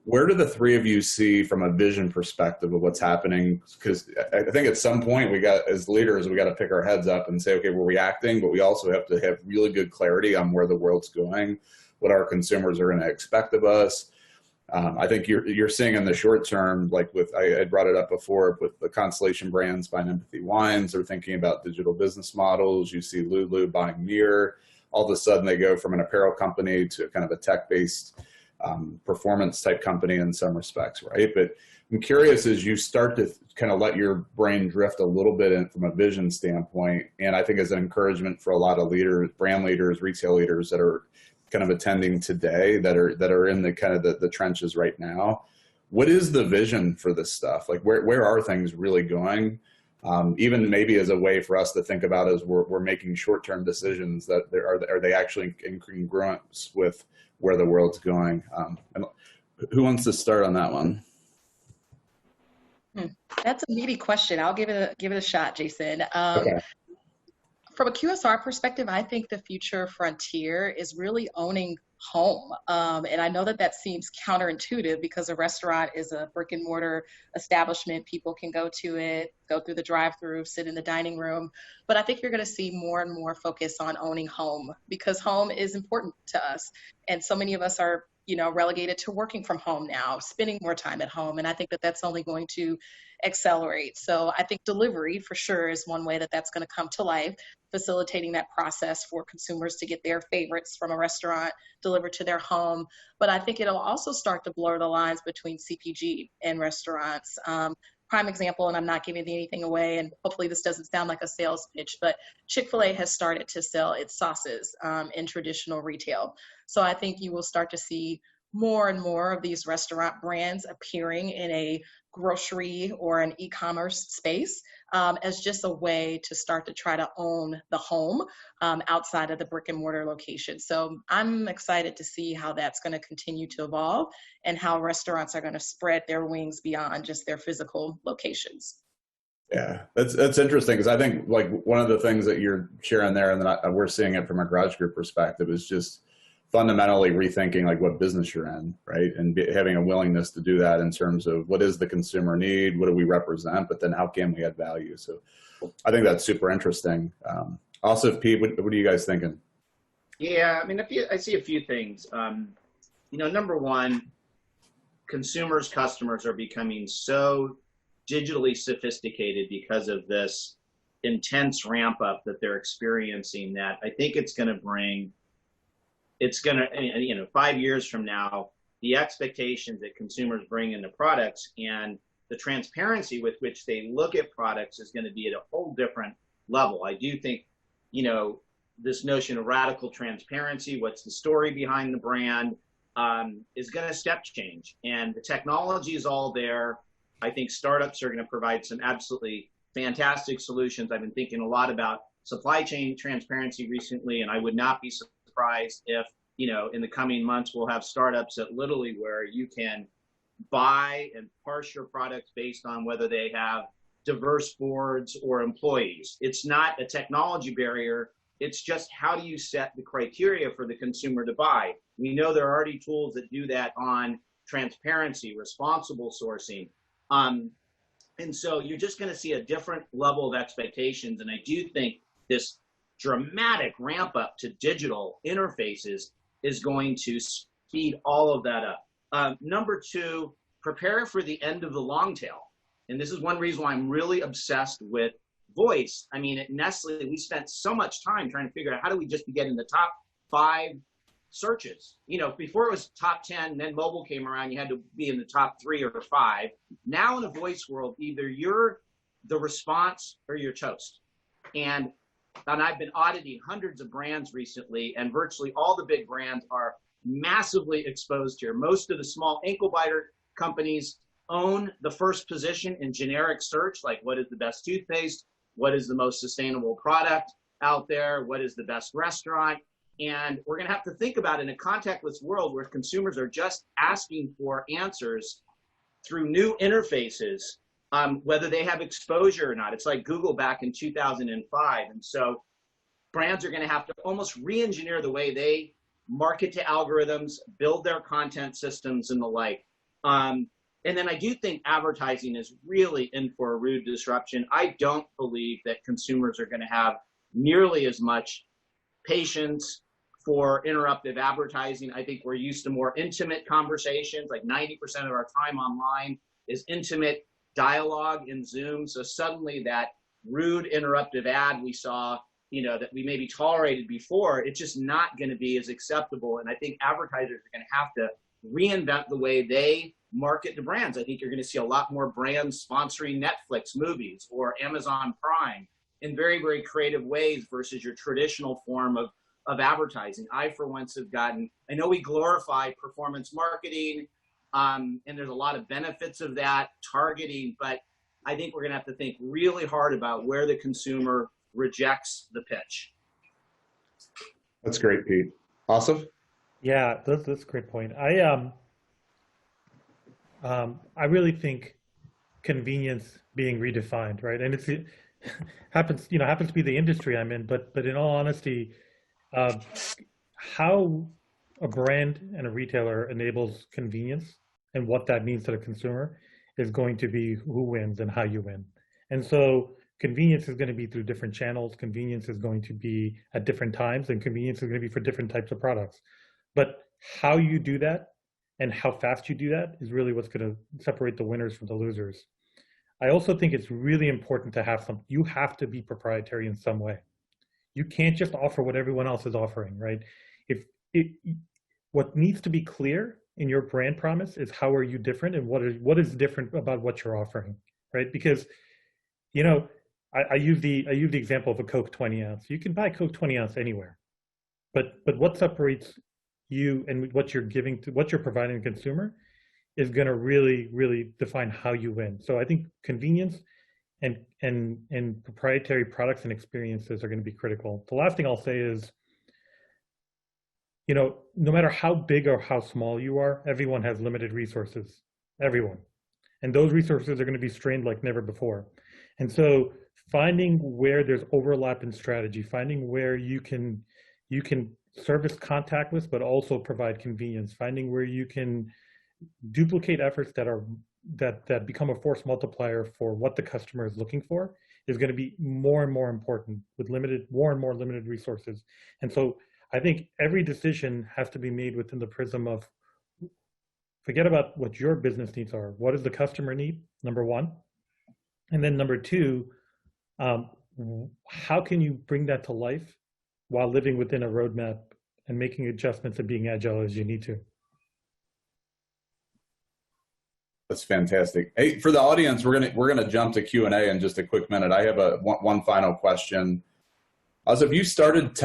Speaker 1: where do the three of you see from a vision perspective of what's happening? Because I think at some point as leaders, we got to pick our heads up and say, okay, we're reacting, but we also have to have really good clarity on where the world's going, what our consumers are going to expect of us. I think you're seeing in the short term, like I brought it up before with the Constellation brands buying Empathy Wines, they're thinking about digital business models. You see Lulu buying Near. All of a sudden they go from an apparel company to kind of a tech-based performance type company in some respects, right? But I'm curious, as you start to kind of let your brain drift a little bit from a vision standpoint, and I think as an encouragement for a lot of leaders, brand leaders, retail leaders that are kind of attending today, that are in the kind of the trenches right now, what is the vision for this stuff? Like where are things really going? Even maybe as a way for us to think about as we're making short-term decisions, that are they actually in congruence with where the world's going? And who wants to start on that one?
Speaker 3: That's a meaty question. I'll give it a shot, Jason.
Speaker 1: Okay.
Speaker 3: From a QSR perspective, I think the future frontier is really owning home. And I know that seems counterintuitive because a restaurant is a brick and mortar establishment. People can go to it, go through the drive-through, sit in the dining room. But I think you're going to see more and more focus on owning home because home is important to us. And so many of us are, relegated to working from home now, spending more time at home. And I think that's only going to accelerate. So I think delivery for sure is one way that's going to come to life, facilitating that process for consumers to get their favorites from a restaurant delivered to their home. But I think it'll also start to blur the lines between CPG and restaurants. Prime example, and I'm not giving anything away, and hopefully this doesn't sound like a sales pitch, but Chick-fil-a has started to sell its sauces in traditional retail. So I think you will start to see more and more of these restaurant brands appearing in a grocery or an e-commerce space as just a way to start to try to own the home outside of the brick and mortar location. So I'm excited to see how that's going to continue to evolve and how restaurants are going to spread their wings beyond just their physical locations.
Speaker 1: Yeah, that's interesting because I think like one of the things that you're sharing there, and then we're seeing it from a Garage Group perspective, is just fundamentally rethinking like what business you're in, right? And having a willingness to do that in terms of what is the consumer need, what do we represent, but then how can we add value? So I think that's super interesting. Also, Pete, what are you guys thinking?
Speaker 2: Yeah, I mean, I see a few things. Number one, consumers, customers are becoming so digitally sophisticated because of this intense ramp up that they're experiencing that I think it's going to, 5 years from now, the expectations that consumers bring into products and the transparency with which they look at products is going to be at a whole different level. I do think, this notion of radical transparency, what's the story behind the brand, is going to step change. And the technology is all there. I think startups are going to provide some absolutely fantastic solutions. I've been thinking a lot about supply chain transparency recently, and I would not be surprised if, in the coming months, we'll have startups that literally where you can buy and parse your products based on whether they have diverse boards or employees. It's not a technology barrier. It's just how do you set the criteria for the consumer to buy? We know there are already tools that do that on transparency, responsible sourcing. And so you're just going to see a different level of expectations. And I do think this dramatic ramp up to digital interfaces is going to speed all of that up. Number two, prepare for the end of the long tail. And this is one reason why I'm really obsessed with voice. I mean, at Nestle, we spent so much time trying to figure out how do we just get in the top 5 searches. Before it was top 10, then mobile came around, you had to be in the top 3 or 5. Now in a voice world, either you're the response or you're toast. And I've been auditing hundreds of brands recently, and virtually all the big brands are massively exposed here. Most of the small ankle biter companies own the first position in generic search, like what is the best toothpaste, what is the most sustainable product out there, what is the best restaurant. And we're going to have to think about in a contactless world where consumers are just asking for answers through new interfaces, whether they have exposure or not. It's like Google back in 2005. And so brands are going to have to almost re-engineer the way they market to algorithms, build their content systems and the like. And then I do think advertising is really in for a rude disruption. I don't believe that consumers are going to have nearly as much patience for interruptive advertising. I think we're used to more intimate conversations, like 90% of our time online is intimate dialogue in Zoom. So suddenly that rude interruptive ad we saw, that we maybe tolerated before, it's just not going to be as acceptable. And I think advertisers are going to have to reinvent the way they market to brands. I think you're going to see a lot more brands sponsoring Netflix movies or Amazon Prime in very, very creative ways versus your traditional form of advertising. I, for once, I know we glorify performance marketing, and there's a lot of benefits of that, targeting, but I think we're going to have to think really hard about where the consumer rejects the pitch.
Speaker 1: That's great, Pete. Asif?
Speaker 4: Yeah, that's a great point. I really think convenience being redefined, right? And it happens to be the industry I'm in, but in all honesty, how a brand and a retailer enables convenience and what that means to the consumer is going to be who wins and how you win. And so convenience is going to be through different channels. Convenience is going to be at different times, and convenience is going to be for different types of products. But how you do that and how fast you do that is really what's going to separate the winners from the losers. I also think it's really important to have you have to be proprietary in some way. You can't just offer what everyone else is offering, right? What needs to be clear in your brand promise is how are you different and what is different about what you're offering, right? Because, I use the example of a Coke 20 ounce. You can buy Coke 20 ounce anywhere, but what separates you and what you're providing the consumer is going to really, really define how you win. So I think convenience and proprietary products and experiences are going to be critical. The last thing I'll say is, no matter how big or how small you are, everyone has limited resources, everyone. And those resources are going to be strained like never before. And so finding where there's overlap in strategy, finding where you can service contactless, but also provide convenience, finding where you can duplicate efforts that become a force multiplier for what the customer is looking for is going to be more and more important with more and more limited resources. And so I think every decision has to be made within the prism of forget about what your business needs are. What does the customer need? Number one. And then number two, how can you bring that to life while living within a roadmap and making adjustments and being agile as you need to?
Speaker 1: That's fantastic. Hey, for the audience, we're gonna jump to Q&A in just a quick minute. I have one final question. Asif, you started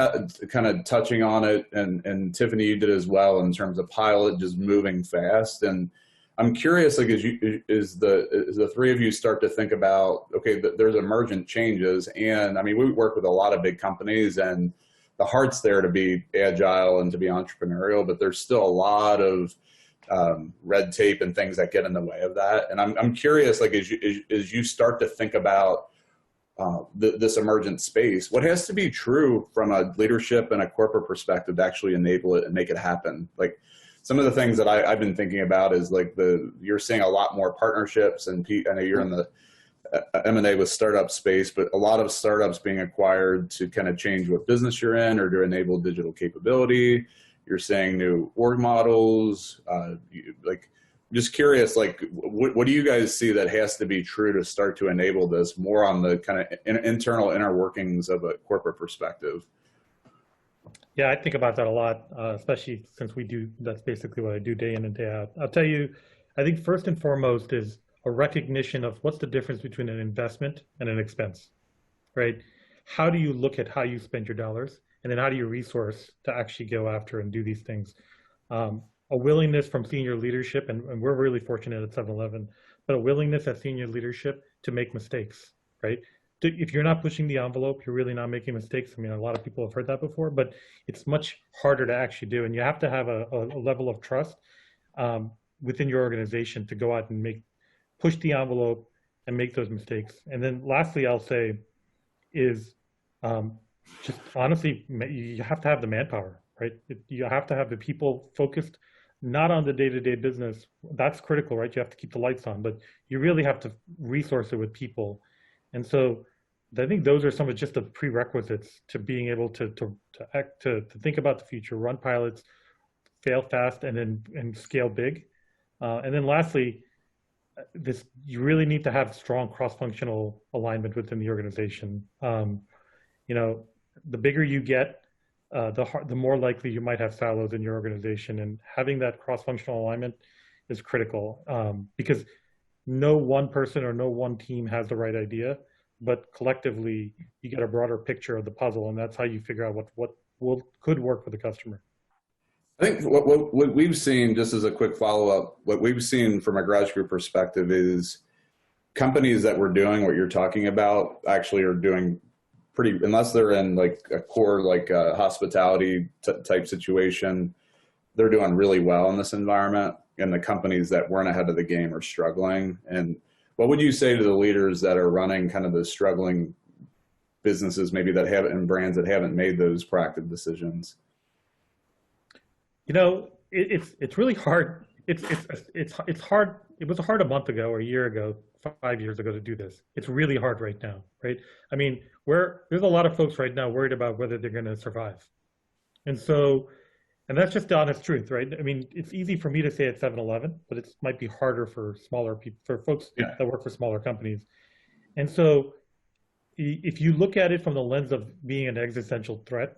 Speaker 1: kind of touching on it, and Tiffany, you did as well in terms of pilot just moving fast. And I'm curious, like, as the three of you start to think about, okay, there's emergent changes, and I mean, we work with a lot of big companies, and the heart's there to be agile and to be entrepreneurial, but there's still a lot of red tape and things that get in the way of that. And I'm curious, like, as you start to think about this emergent space, what has to be true from a leadership and a corporate perspective to actually enable it and make it happen? Like, some of the things that I've been thinking about is like you're seeing a lot more partnerships, and I know you're in the M&A with startup space, but a lot of startups being acquired to kind of change what business you're in or to enable digital capability. You're seeing new org models. Like, just curious, like, what do you guys see that has to be true to start to enable this more on the kind of internal inner workings of a corporate perspective?
Speaker 4: Yeah, I think about that a lot, especially since that's basically what I do day in and day out. I'll tell you, I think first and foremost is a recognition of what's the difference between an investment and an expense, right? How do you look at how you spend your dollars? And then how do you resource to actually go after and do these things? A willingness from senior leadership, and we're really fortunate at 7-Eleven, but a willingness at senior leadership to make mistakes, right? If you're not pushing the envelope, you're really not making mistakes. I mean, a lot of people have heard that before, but it's much harder to actually do. And you have to have a level of trust within your organization to go out and push the envelope and make those mistakes. And then lastly, I'll say is just honestly, you have to have the manpower, right? You have to have the people focused not on the day-to-day business. That's critical, right? You have to keep the lights on, but you really have to resource it with people. And so I think those are some of just the prerequisites to being able to think about the future, run pilots, fail fast, and scale big. And then lastly, you really need to have strong cross-functional alignment within the organization. You know, the bigger you get, the more likely you might have silos in your organization, and having that cross-functional alignment is critical because no one person or no one team has the right idea, but collectively you get a broader picture of the puzzle, and that's how you figure out what could work for the customer.
Speaker 1: I think what we've seen, just as a quick follow-up, what we've seen from a Garage Group perspective is companies that were doing what you're talking about actually are doing pretty, unless they're in like a core, like a hospitality type situation, they're doing really well in this environment. And the companies that weren't ahead of the game are struggling. And what would you say to the leaders that are running kind of the struggling businesses, maybe that haven't, and brands that haven't made those proactive decisions?
Speaker 4: You know, it's really hard. It's hard. It was hard a month ago or a year ago, 5 years ago to do this. It's really hard right now, right? I mean, there's a lot of folks right now worried about whether they're going to survive. And that's just the honest truth, right? I mean, it's easy for me to say at 7-Eleven, but it might be harder for smaller people, for folks that work for smaller companies. And so if you look at it from the lens of being an existential threat,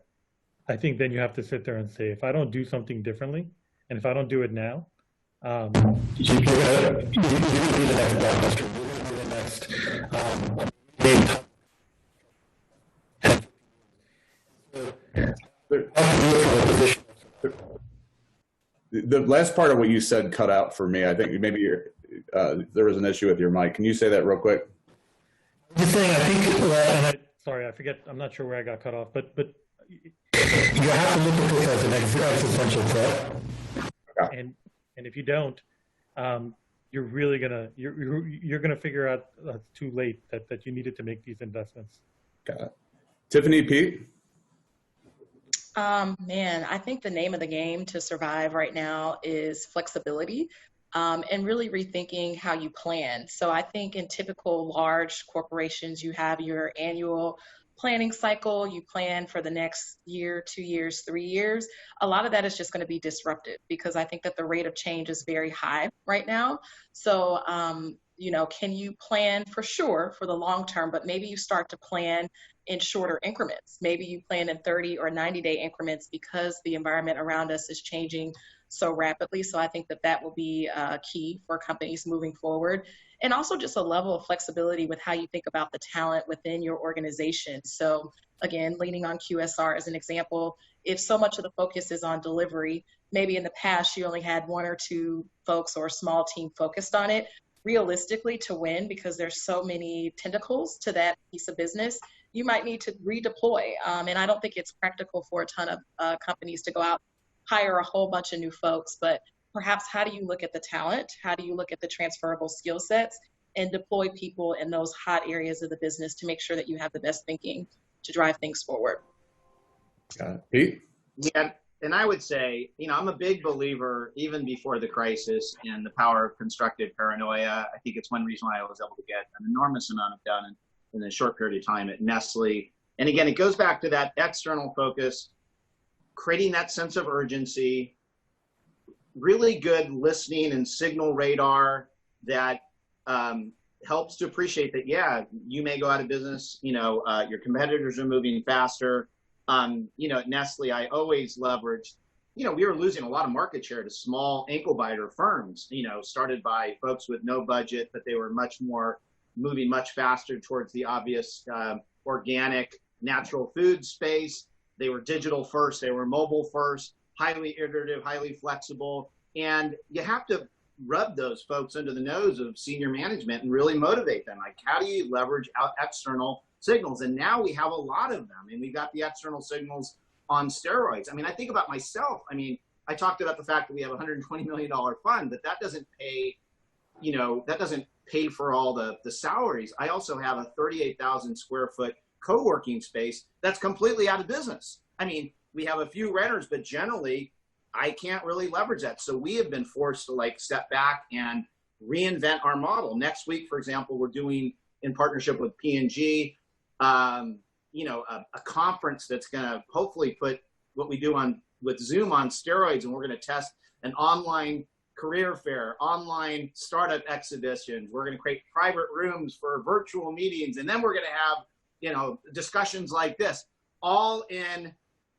Speaker 4: I think then you have to sit there and say, if I don't do something differently, and if I don't do it now, you're going to be the next blockbuster. You're going to be the next
Speaker 1: The last part of what you said cut out for me. I think maybe there was an issue with your mic. Can you say that real quick?
Speaker 4: I'm just saying, I think, sorry, I forget, I'm not sure where I got cut off, but you have to look at this as an existential threat. Okay. And if you don't, you're really you're gonna figure out it's too late that you needed to make these investments.
Speaker 1: Got it. Tiffany, Pete?
Speaker 3: Man, I think the name of the game to survive right now is flexibility, and really rethinking how you plan. So I think in typical large corporations, you have your annual planning cycle, you plan for the next year, 2 years, 3 years. A lot of that is just going to be disruptive because I think that the rate of change is very high right now. So, can you plan for sure for the long term, but maybe you start to plan in shorter increments. Maybe you plan in 30 or 90-day increments because the environment around us is changing so rapidly. So I think that that will be key for companies moving forward. And also just a level of flexibility with how you think about the talent within your organization. So again, leaning on QSR as an example, if so much of the focus is on delivery, maybe in the past you only had one or two folks or a small team focused on it. Realistically, to win, because there's so many tentacles to that piece of business, you might need to redeploy. And I don't think it's practical for a ton of companies to go out, hire a whole bunch of new folks, but perhaps how do you look at the talent? How do you look at the transferable skill sets and deploy people in those hot areas of the business to make sure that you have the best thinking to drive things forward?
Speaker 1: Got it. Pete?
Speaker 2: Yeah, and I would say, I'm a big believer, even before the crisis, in the power of constructive paranoia. I think it's one reason why I was able to get an enormous amount of done in a short period of time at Nestle. And again, it goes back to that external focus, creating that sense of urgency, really good listening and signal radar that helps to appreciate that, yeah, you may go out of business, your competitors are moving faster. At Nestle, I always leveraged, we were losing a lot of market share to small ankle biter firms, started by folks with no budget, but they were moving much faster towards the obvious organic, natural food space. They were digital first, they were mobile first, highly iterative, highly flexible. And you have to rub those folks under the nose of senior management and really motivate them. Like, how do you leverage out external signals? And now we have a lot of them, and we got the external signals on steroids. I think about myself. I talked about the fact that we have a $120 million fund, but that doesn't pay, for all the salaries. I also have a 38,000 square foot co-working space that's completely out of business. We have a few renters, but generally I can't really leverage that. So we have been forced to step back and reinvent our model. Next week, for example, we're doing, in partnership with P&G, a conference that's going to hopefully put what we do with Zoom on steroids, and we're going to test an online career fair, online startup exhibitions. We're going to create private rooms for virtual meetings, and then we're going to have discussions like this, all in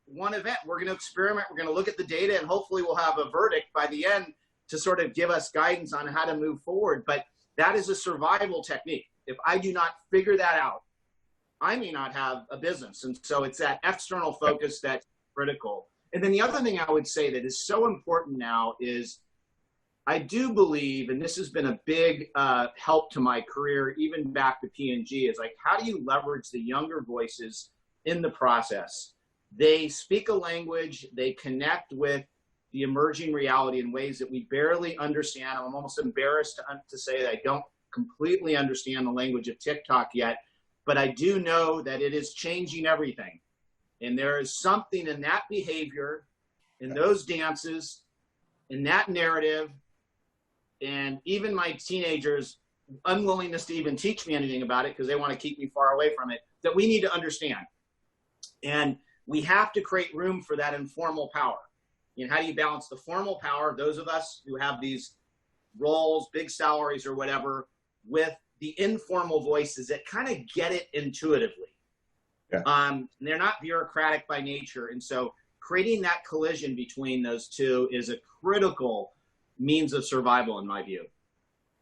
Speaker 2: one event. We're going to experiment. We're going to look at the data, and hopefully we'll have a verdict by the end to sort of give us guidance on how to move forward. But that is a survival technique. If I do not figure that out, I may not have a business. And so it's that external focus that's critical. And then the other thing I would say that is so important now is I do believe, and this has been a big help to my career, even back to P&G, is how do you leverage the younger voices in the process? They speak a language, they connect with the emerging reality in ways that we barely understand. I'm almost embarrassed to say that I don't completely understand the language of TikTok yet, but I do know that it is changing everything. And there is something in that behavior, in those dances, in that narrative, and even my teenagers' unwillingness to even teach me anything about it because they want to keep me far away from it, that we need to understand. And we have to create room for that informal power. How do you balance the formal power, those of us who have these roles, big salaries or whatever, with the informal voices that kind of get it intuitively. Yeah. They're not bureaucratic by nature. And so creating that collision between those two is a critical means of survival, in my view.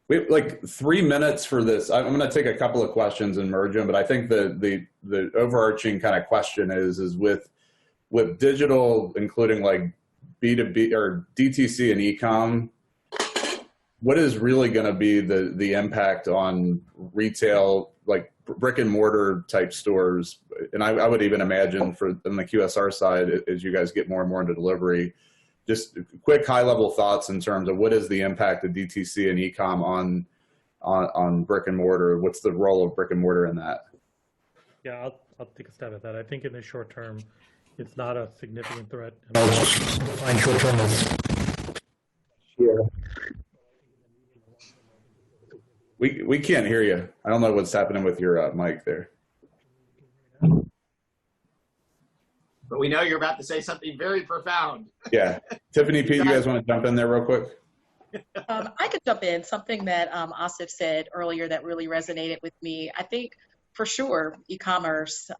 Speaker 1: We have 3 minutes for this. I'm going to take a couple of questions and merge them, but I think the overarching kind of question is with digital, including B2B or DTC and e-com, what is really going to be the impact on retail, brick and mortar type stores? And I would even imagine on the QSR side, as you guys get more and more into delivery, just quick high level thoughts in terms of what is the impact of DTC and e-com on brick and mortar? What's the role of brick and mortar in that?
Speaker 4: Yeah, I'll take a stab at that. I think in the short term, it's not a significant threat. And I'll find short-term as
Speaker 1: We can't hear you. I don't know what's happening with your mic there.
Speaker 2: But we know you're about to say something very profound.
Speaker 1: Yeah. Tiffany, Pete, you guys want to jump in there real quick?
Speaker 3: I could jump in. Something that Asif said earlier that really resonated with me. I think for sure, e-commerce,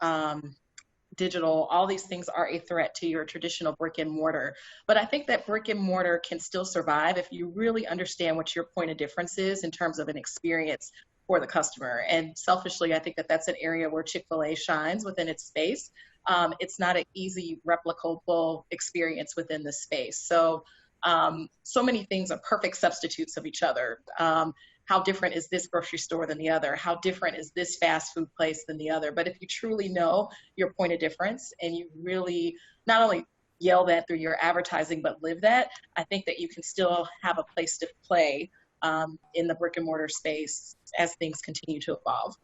Speaker 3: digital, all these things are a threat to your traditional brick and mortar. But I think that brick and mortar can still survive if you really understand what your point of difference is in terms of an experience for the customer. And selfishly, I think that that's an area where Chick-fil-A shines within its space. It's not an easy replicable experience within the space. So, so many things are perfect substitutes of each other. How different is this grocery store than the other? How different is this fast food place than the other? But if you truly know your point of difference and you really not only yell that through your advertising, but live that, I think that you can still have a place to play in the brick and mortar space as things continue to evolve.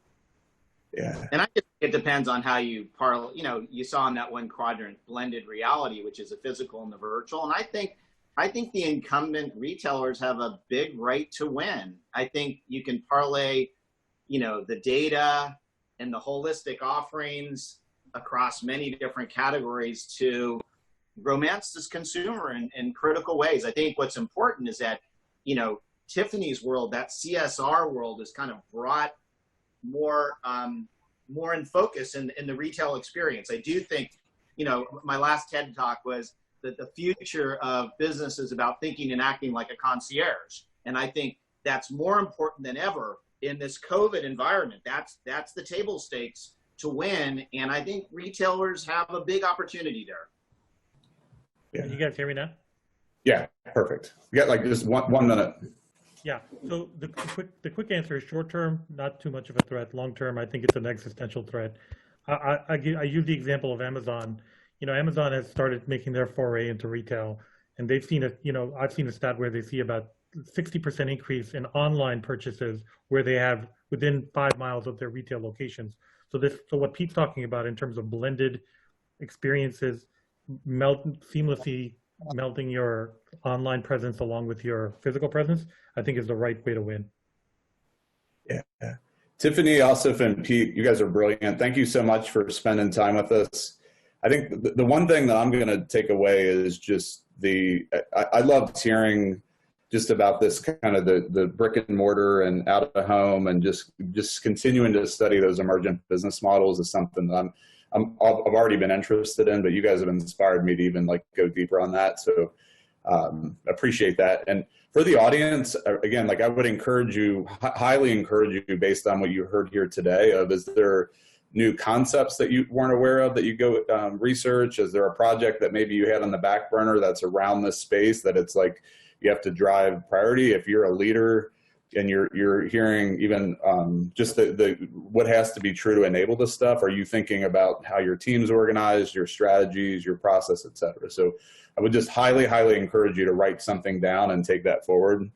Speaker 1: Yeah.
Speaker 2: And I think it depends on how you you saw in that one quadrant, blended reality, which is the physical and the virtual. And I think the incumbent retailers have a big right to win. I think you can parlay, the data and the holistic offerings across many different categories to romance this consumer in critical ways. I think what's important is that, Tiffany's world, that CSR world, is kind of brought more in focus in the retail experience. I do think, my last TED talk was that the future of business is about thinking and acting like a concierge. And I think that's more important than ever in this COVID environment. That's the table stakes to win. And I think retailers have a big opportunity there.
Speaker 4: Yeah. Can you guys hear me now?
Speaker 1: Yeah, perfect. We got like just one minute.
Speaker 4: Yeah. So the quick answer is short term, not too much of a threat. Long term, I think it's an existential threat. I use the example of Amazon. Amazon has started making their foray into retail, and they've seen I've seen a stat where they see about 60% increase in online purchases where they have within 5 miles of their retail locations. So what Pete's talking about in terms of blended experiences, seamlessly melding your online presence along with your physical presence, I think is the right way to win.
Speaker 1: Yeah. Tiffany, Asif, and Pete, you guys are brilliant. Thank you so much for spending time with us. I think the one thing that I'm going to take away is just I loved hearing just about this kind of the brick and mortar and out of home, and just continuing to study those emergent business models is something that I've already been interested in, but you guys have inspired me to even go deeper on that. So appreciate that. And for the audience, again, I would highly encourage you based on what you heard here today is there new concepts that you weren't aware of that you go research? Is there a project that maybe you had on the back burner that's around this space that it's you have to drive priority? If you're a leader and you're hearing even just what has to be true to enable this stuff, are you thinking about how your team's organized, your strategies, your process, et cetera? So I would just highly, highly encourage you to write something down and take that forward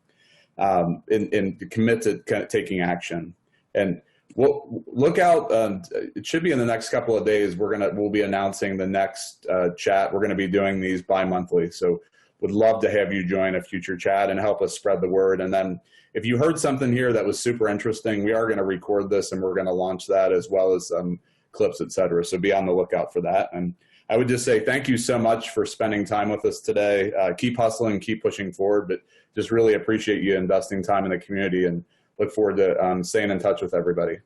Speaker 1: and commit to kind of taking action. And we'll look out. It should be in the next couple of days. We'll be announcing the next chat. We're going to be doing these bi-monthly. So would love to have you join a future chat and help us spread the word. And then if you heard something here that was super interesting, we are going to record this and we're going to launch that as well as clips, et cetera. So be on the lookout for that. And I would just say thank you so much for spending time with us today. Keep hustling, keep pushing forward, but just really appreciate you investing time in the community and look forward to staying in touch with everybody.